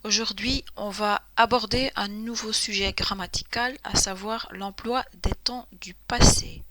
Aujourd'hui, on va aborder un nouveau sujet grammatical, à savoir l'emploi des temps du passé.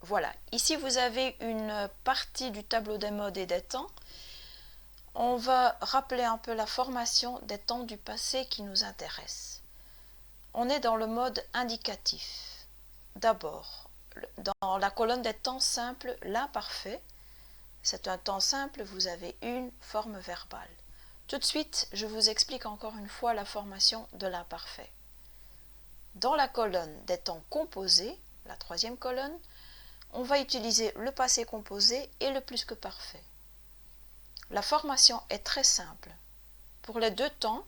Voilà, ici vous avez une partie du tableau des modes et des temps. On va rappeler un peu la formation des temps du passé qui nous intéresse. On est dans le mode indicatif. D'abord, dans la colonne des temps simples, l'imparfait, c'est un temps simple, vous avez une forme verbale. Tout de suite, je vous explique encore une fois la formation de l'imparfait. Dans la colonne des temps composés, la troisième colonne, on va utiliser le passé composé et le plus que parfait. La formation est très simple. Pour les deux temps,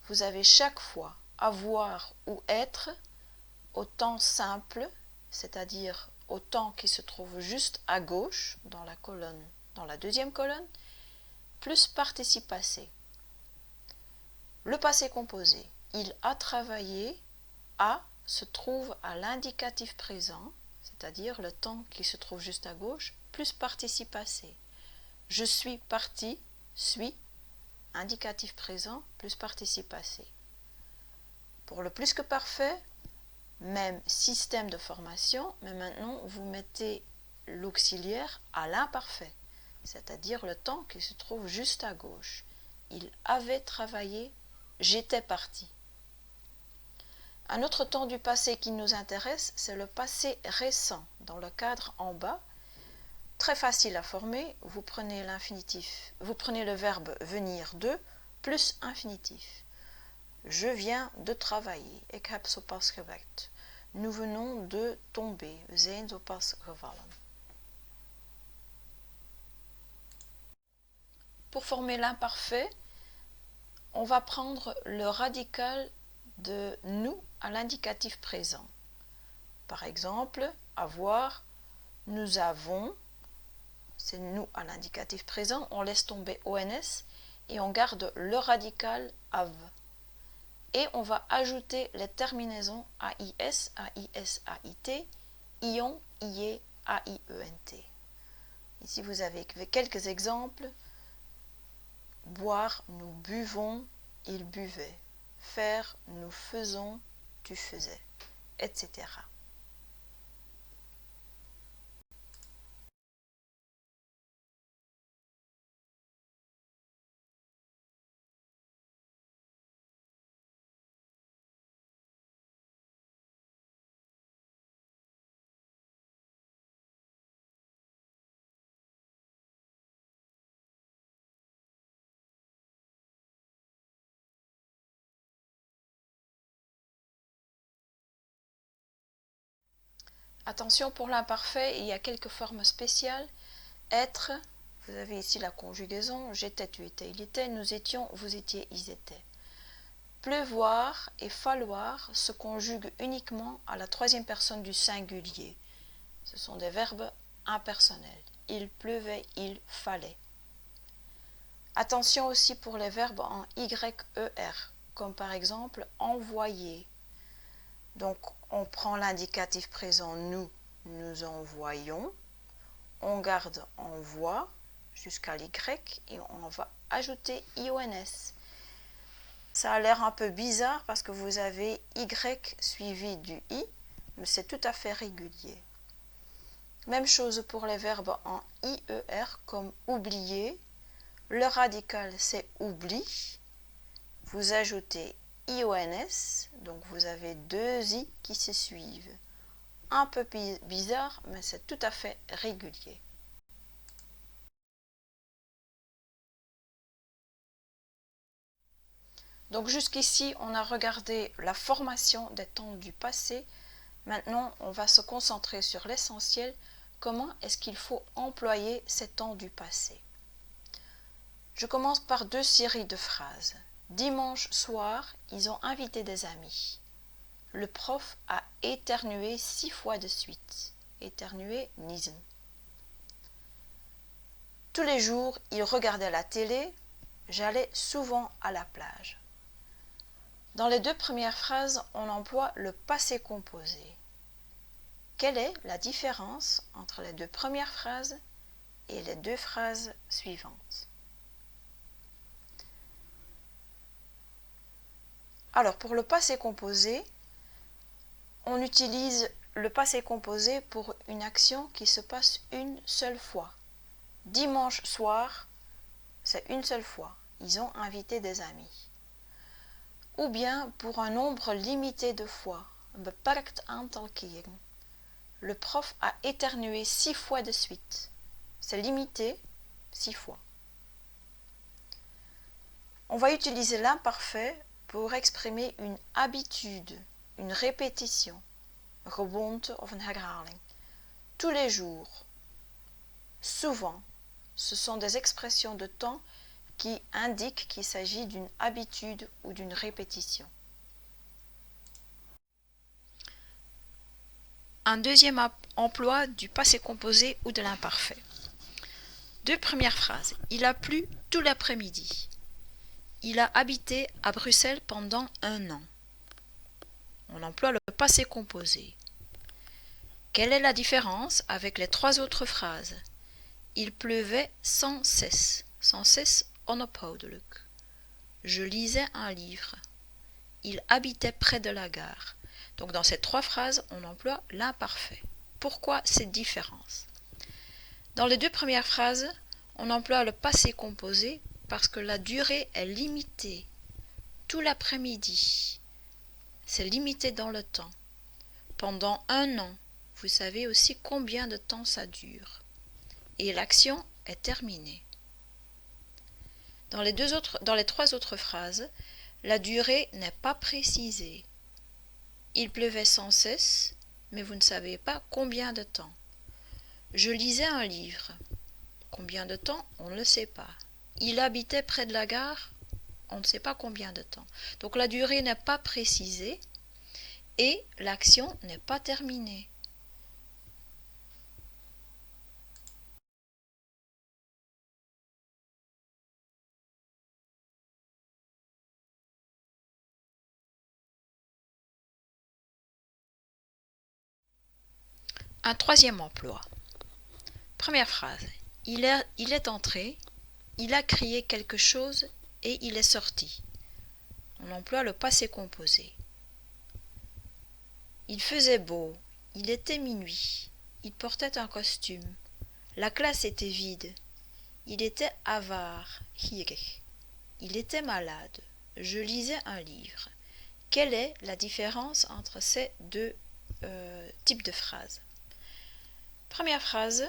vous avez chaque fois avoir ou être au temps simple, c'est-à-dire au temps qui se trouve juste à gauche dans la colonne, dans la deuxième colonne, plus participe passé. Le passé composé, il a travaillé, a se trouve à l'indicatif présent, c'est-à-dire le temps qui se trouve juste à gauche, plus participe passé. Je suis parti, suis, indicatif présent, plus participe passé. Pour le plus que parfait, même système de formation, mais maintenant vous mettez l'auxiliaire à l'imparfait, c'est-à-dire le temps qui se trouve juste à gauche. Il avait travaillé, j'étais parti. Un autre temps du passé qui nous intéresse, c'est le passé récent. Dans le cadre en bas, très facile à former, vous prenez l'infinitif, vous prenez le verbe venir de plus infinitif. Je viens de travailler. Ik heb zo pas gewerkt. Nous venons de tomber. We zijn zo pas gevallen. Pour former l'imparfait, on va prendre le radical de nous à l'indicatif présent. Par exemple, avoir, nous avons, c'est nous à l'indicatif présent, on laisse tomber ONS et on garde le radical have. Et on va ajouter les terminaisons AIS, AIS, AIT, ION, IE, AIENT. Ici vous avez quelques exemples. Boire, nous buvons, il buvait. Faire, nous faisons, tu faisais, etc. Attention pour l'imparfait, il y a quelques formes spéciales. Être, vous avez ici la conjugaison, j'étais, tu étais, il était, nous étions, vous étiez, ils étaient. Pleuvoir et falloir se conjuguent uniquement à la troisième personne du singulier. Ce sont des verbes impersonnels. Il pleuvait, il fallait. Attention aussi pour les verbes en YER, comme par exemple envoyer. Donc on prend l'indicatif présent nous, nous envoyons. on garde en voix jusqu'à l'Y et on va ajouter IONS. Ça a l'air un peu bizarre parce que vous avez Y suivi du I, mais c'est tout à fait régulier. Même chose pour les verbes en IER comme oublier. Le radical c'est oubli. Vous ajoutez IONS, donc vous avez deux I qui se suivent. Un peu bizarre, mais c'est tout à fait régulier. Donc jusqu'ici, on a regardé la formation des temps du passé. Maintenant, on va se concentrer sur l'essentiel. Comment est-ce qu'il faut employer ces temps du passé? Je commence par deux séries de phrases. Dimanche soir, ils ont invité des amis. Le prof a éternué 6 fois de suite. Éternuer, niesen. Tous les jours, il regardait la télé. J'allais souvent à la plage. Dans les deux premières phrases, on emploie le passé composé. Quelle est la différence entre les deux premières phrases et les deux phrases suivantes? Alors, pour le passé composé, on utilise le passé composé pour une action qui se passe une seule fois. Dimanche soir, c'est une seule fois. Ils ont invité des amis. Ou bien pour un nombre limité de fois. Een beperkt aantal keren. Le prof a éternué 6 fois de suite. C'est limité, 6 fois. On va utiliser l'imparfait pour exprimer une habitude, une répétition. Gewoonte of een herhaling. Tous les jours. Souvent. Ce sont des expressions de temps qui indiquent qu'il s'agit d'une habitude ou d'une répétition. Un deuxième emploi du passé composé ou de l'imparfait. Deux premières phrases. Il a plu tout l'après-midi. Il a habité à Bruxelles pendant 1 an. On emploie le passé composé. Quelle est la différence avec les trois autres phrases? Il pleuvait sans cesse. Sans cesse, onophoudelijk. Je lisais un livre. Il habitait près de la gare. Donc dans ces trois phrases, on emploie l'imparfait. Pourquoi cette différence? Dans les deux premières phrases, on emploie le passé composé parce que la durée est limitée. Tout l'après-midi, c'est limité dans le temps. Pendant 1 an, vous savez aussi combien de temps ça dure. Et l'action est terminée. Dans les trois autres phrases, la durée n'est pas précisée. Il pleuvait sans cesse, mais vous ne savez pas combien de temps. Je lisais un livre. Combien de temps? On ne le sait pas. Il habitait près de la gare. On ne sait pas combien de temps. Donc la durée n'est pas précisée et l'action n'est pas terminée. Un troisième emploi. Première phrase. Il est entré, il a crié quelque chose et il est sorti. On emploie le passé composé. Il faisait beau, il était minuit, il portait un costume. La classe était vide. Il était avare, gierig. Il était malade. Je lisais un livre. Quelle est la différence entre ces deux types de phrases? Première phrase,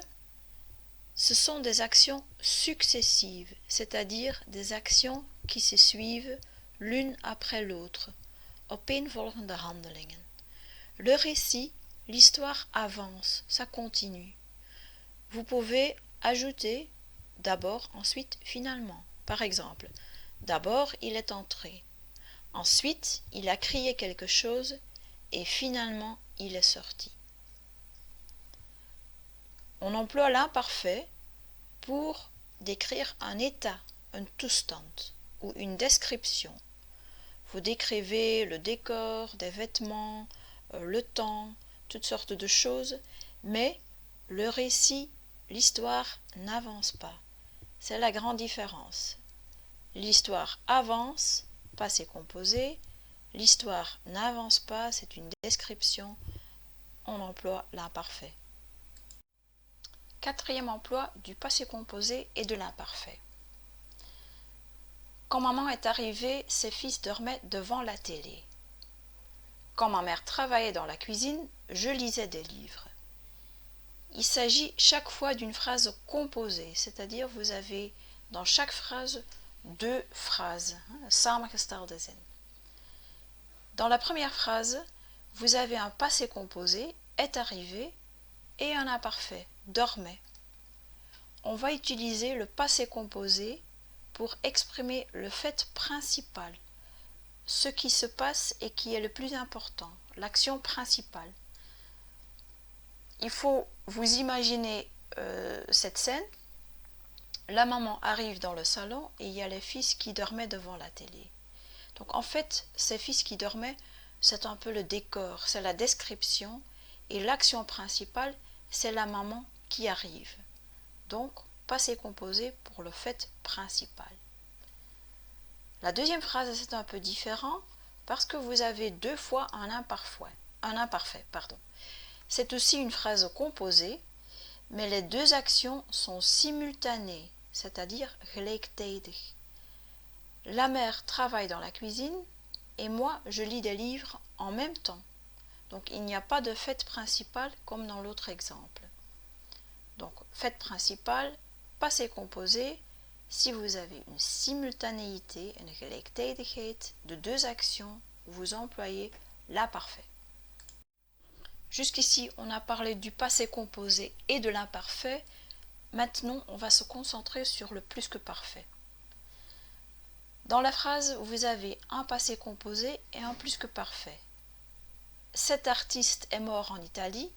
ce sont des actions successives, c'est-à-dire des actions qui se suivent l'une après l'autre, opeenvolgende handelingen. Le récit, l'histoire avance, ça continue. Vous pouvez ajouter d'abord, ensuite, finalement. Par exemple, d'abord il est entré, ensuite il a crié quelque chose et finalement il est sorti. On emploie l'imparfait pour décrire un état, un toestand ou une description. Vous décrivez le décor, des vêtements, le temps, toutes sortes de choses, mais le récit l'histoire n'avance pas. C'est la grande différence. L'histoire avance, passé composé. L'histoire n'avance pas, c'est une description. On emploie l'imparfait. Quatrième emploi du passé composé et de l'imparfait. Quand maman est arrivée, ses fils dormaient devant la télé. Quand ma mère travaillait dans la cuisine, je lisais des livres. Il s'agit chaque fois d'une phrase composée, c'est-à-dire vous avez dans chaque phrase deux phrases, samengestelde zin. Dans la première phrase, vous avez un passé composé, est arrivé, et un imparfait, dormait. On va utiliser le passé composé pour exprimer le fait principal, ce qui se passe et qui est le plus important, l'action principale. Il faut vous imaginer cette scène. La maman arrive dans le salon et il y a les fils qui dormaient devant la télé. Donc en fait, ces fils qui dormaient, c'est un peu le décor, c'est la description, et l'action principale, c'est la maman qui arrive. Donc, passé composé pour le fait principal. La deuxième phrase, c'est un peu différent parce que vous avez deux fois un imparfait. C'est aussi une phrase composée, mais les deux actions sont simultanées, c'est-à-dire gelijktijdig. La mère travaille dans la cuisine et moi je lis des livres en même temps. Donc il n'y a pas de fait principal comme dans l'autre exemple. Donc fait principal, passé composé, si vous avez une simultanéité, une gelijktijdigheid de deux actions, vous employez l'imparfait. Jusqu'ici, on a parlé du passé composé et de l'imparfait. Maintenant, on va se concentrer sur le plus que parfait. Dans la phrase, vous avez un passé composé et un plus que parfait. Cet artiste est mort en Italie,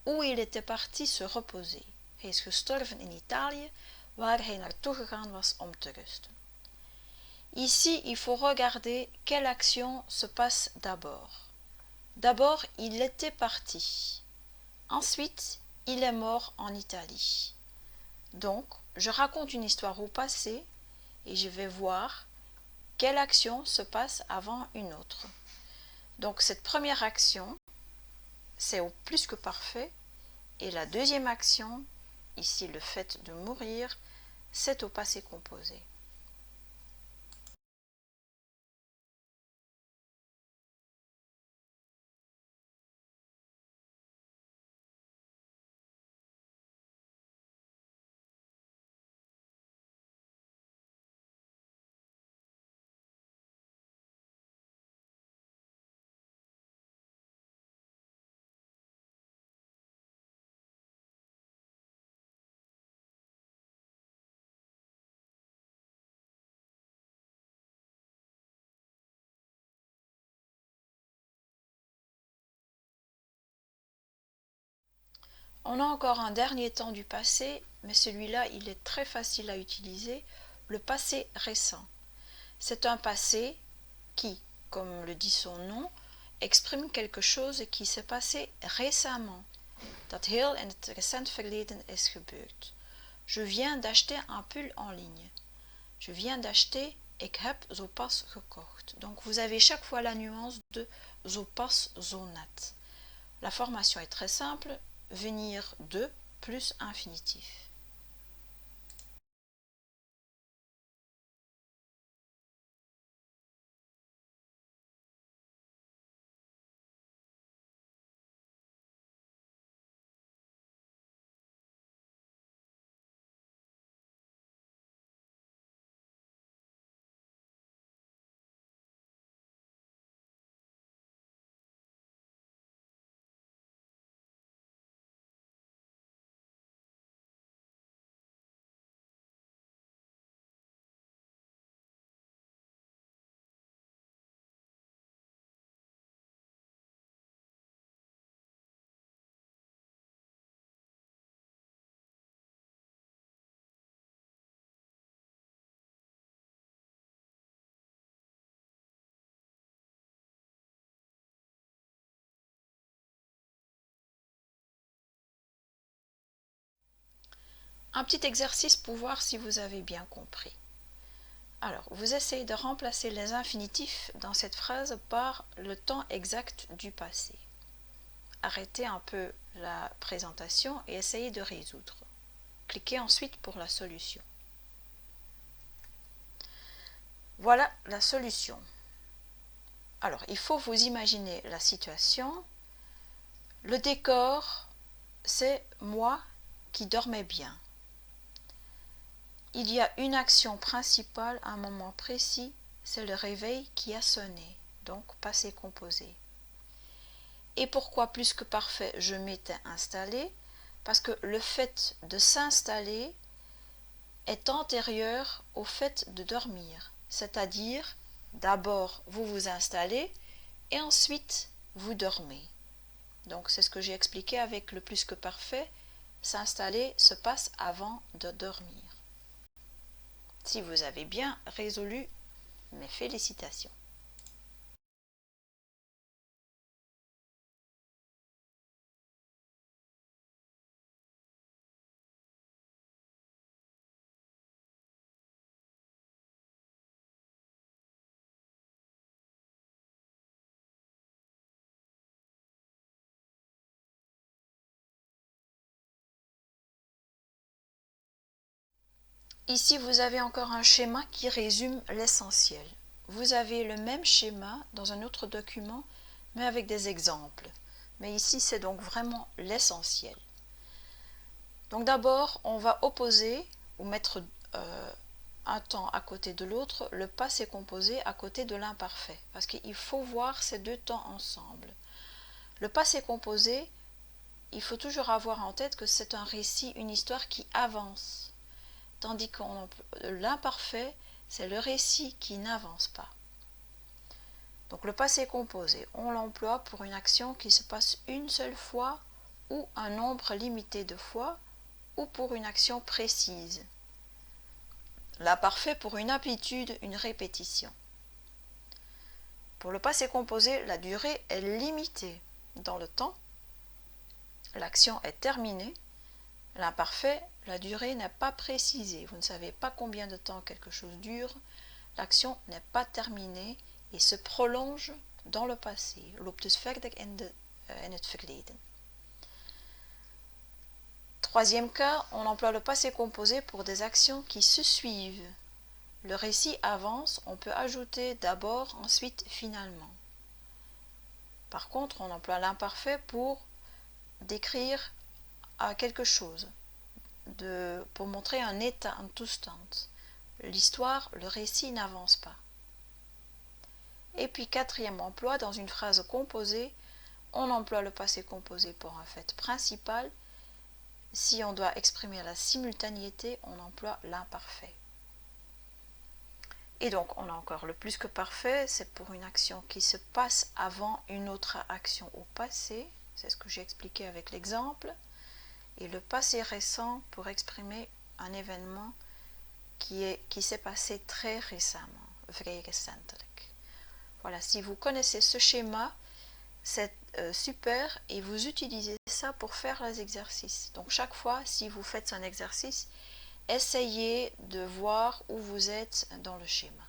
où il était parti se reposer. Hij is gestorven in Italië, waar hij naartoe gegaan was om te rusten. Ici, il faut regarder quelle action se passe d'abord. D'abord, il était parti. Ensuite, il est mort en Italie. Donc, je raconte une histoire au passé et je vais voir quelle action se passe avant une autre. Donc, cette première action, c'est au plus que parfait. Et la deuxième action, ici le fait de mourir, c'est au passé composé. On a encore un dernier temps du passé, mais celui-là, il est très facile à utiliser, le passé récent. C'est un passé qui, comme le dit son nom, exprime quelque chose qui s'est passé récemment. Dat heel in het recent verleden is gebeurd. Je viens d'acheter un pull en ligne. Je viens d'acheter, ik heb zo pas gekocht. Donc vous avez chaque fois la nuance de zo pas, zo net. La formation est très simple, venir de plus infinitif. Un petit exercice pour voir si vous avez bien compris. Alors, vous essayez de remplacer les infinitifs dans cette phrase par le temps exact du passé. Arrêtez un peu la présentation et essayez de résoudre. Cliquez ensuite pour la solution. Voilà la solution. Alors, il faut vous imaginer la situation. Le décor, c'est moi qui dormais bien. Il y a une action principale à un moment précis, c'est le réveil qui a sonné, donc passé composé. Et pourquoi plus que parfait je m'étais installé? Parce que le fait de s'installer est antérieur au fait de dormir, c'est-à-dire d'abord vous vous installez et ensuite vous dormez. Donc c'est ce que j'ai expliqué avec le plus que parfait, s'installer se passe avant de dormir. Si vous avez bien résolu, mes félicitations. Ici, vous avez encore un schéma qui résume l'essentiel. Vous avez le même schéma dans un autre document, mais avec des exemples. Mais ici, c'est donc vraiment l'essentiel. Donc d'abord, on va opposer ou mettre un temps à côté de l'autre, le passé composé à côté de l'imparfait, parce qu'il faut voir ces deux temps ensemble. Le passé composé, il faut toujours avoir en tête que c'est un récit, une histoire qui avance, tandis que l'imparfait, c'est le récit qui n'avance pas. Donc le passé composé, on l'emploie pour une action qui se passe une seule fois ou un nombre limité de fois, ou pour une action précise. L'imparfait pour une amplitude, une répétition. Pour le passé composé, la durée est limitée dans le temps. L'action est terminée. L'imparfait, la durée n'est pas précisée. Vous ne savez pas combien de temps quelque chose dure. L'action n'est pas terminée et se prolonge dans le passé. Loopt dus verder in het verleden. Troisième cas, on emploie le passé composé pour des actions qui se suivent. Le récit avance, on peut ajouter d'abord, ensuite, finalement. Par contre, on emploie l'imparfait pour décrire quelque chose, pour montrer un état, un toestand. L'histoire, le récit n'avance pas. Et puis, quatrième emploi, dans une phrase composée, on emploie le passé composé pour un fait principal. Si on doit exprimer la simultanéité, on emploie l'imparfait. Et donc, on a encore le plus que parfait, c'est pour une action qui se passe avant une autre action au passé. C'est ce que j'ai expliqué avec l'exemple. Et le passé récent pour exprimer un événement qui s'est passé très récemment, vrij recentelijk. Voilà, si vous connaissez ce schéma, c'est super et vous utilisez ça pour faire les exercices. Donc chaque fois, si vous faites un exercice, essayez de voir où vous êtes dans le schéma.